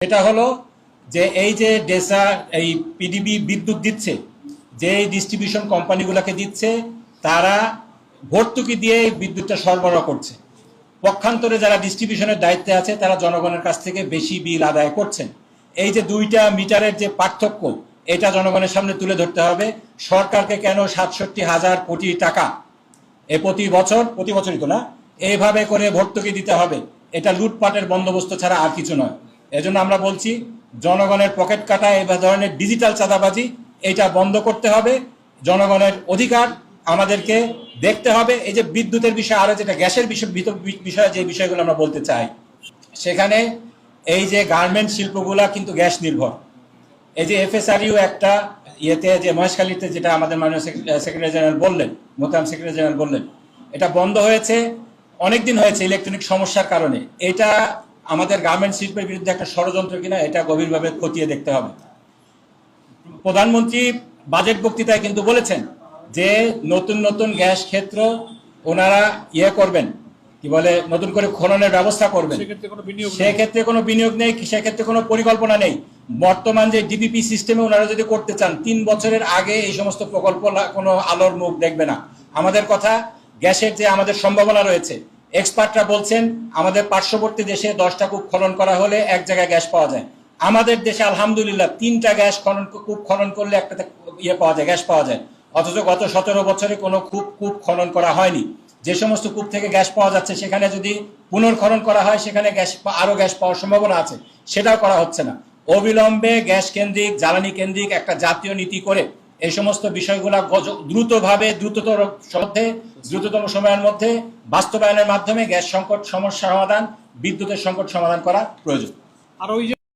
সেটা হলো যে এই যে ডেসা এই পিডিবি বিদ্যুৎ দিচ্ছে, যে ডিস্ট্রিবিউশন কোম্পানিগুলোকে দিচ্ছে, তারা ভর্তুকি দিয়ে এই বিদ্যুৎটা সরবরাহ করছে। পক্ষান্তরে যারা ডিস্ট্রিবিউশনের দায়িত্বে আছে তারা জনগণের কাছ থেকে বেশি বিল আদায় করছেন। এই যে দুইটা মিটারের যে পার্থক্য, এটা জনগণের সামনে তুলে ধরতে হবে। সরকারকে কেন ৬৭,০০০ কোটি টাকা প্রতি বছরই তো না, এইভাবে করে ভর্তুকি দিতে হবে? এটা লুটপাটের বন্দোবস্ত ছাড়া আর কিছু নয়। এজন্য আমরা বলছি, জনগণের পকেট কাটা এই ধরনের ডিজিটাল চাঁদাবাজি এটা বন্ধ করতে হবে। জনগণের অধিকার আমাদেরকে দেখতে হবে। এই যে বিদ্যুতের বিষয়, আরো যেটা গ্যাসের বিষয়ে যে বিষয়গুলো আমরা বলতে চাই, সেখানে এই যে গার্মেন্ট শিল্পগুলা কিন্তু গ্যাস নির্ভর। এই যে এফএসআরইউ একটা ইয়েতে যে মহেশখালীতে, যেটা আমাদের মাননীয় সেক্রেটারি জেনারেল বললেন, মোহতারাম সেক্রেটারি জেনারেল বললেন, এটা বন্ধ হয়েছে অনেকদিন হয়েছে ইলেকট্রনিক সমস্যার কারণে। এটা আমাদের গার্মেন্ট শিল্পের বিরুদ্ধে একটা ষড়যন্ত্র কিনা, এটা গভীরভাবে খতিয়ে দেখতে হবে। প্রধানমন্ত্রী বাজেট বক্তৃতায় কিন্তু বলেছেন যে নতুন নতুন গ্যাস ক্ষেত্র ওনারা করবেন, কি বলে, নতুন করে খননের ব্যবস্থা করবেন। সেক্ষেত্রে কোনো বিনিয়োগ নেই, সেক্ষেত্রে কোনো পরিকল্পনা নেই। বর্তমান যে ডিপিপি সিস্টেমে ওনারা যদি করতে চান, 3 বছরের আগে এই সমস্ত প্রকল্প কোনো আলোর মুখ দেখবে না। আমাদের কথা, গ্যাসের যে আমাদের সম্ভাবনা রয়েছে, এক্সপার্টরা বলছেন আমাদের পার্শ্ববর্তী দেশে 10টা কূপ খনন করা হলে এক জায়গায় গ্যাস পাওয়া যায়। আমাদের দেশে আলহামদুলিল্লাহ 3টা কূপ খনন করলে একটাতে পাওয়া যায়, গ্যাস পাওয়া যায়। অথচ গত 17 বছরে কোনো কূপ খনন করা হয়নি। যে সমস্ত কূপ থেকে গ্যাস পাওয়া যাচ্ছে, সেখানে যদি পুনর্খনন করা হয়, সেখানে আরো গ্যাস পাওয়ার সম্ভাবনা আছে, সেটাও করা হচ্ছে না। অবিলম্বে গ্যাস কেন্দ্রিক, জ্বালানি কেন্দ্রিক একটা জাতীয় নীতি করে এই সমস্ত বিষয়গুলা দ্রুততম সময়ের মধ্যে বাস্তবায়নের মাধ্যমে গ্যাস সংকট সমস্যা সমাধান, বিদ্যুতের সংকট সমাধান করা প্রয়োজন।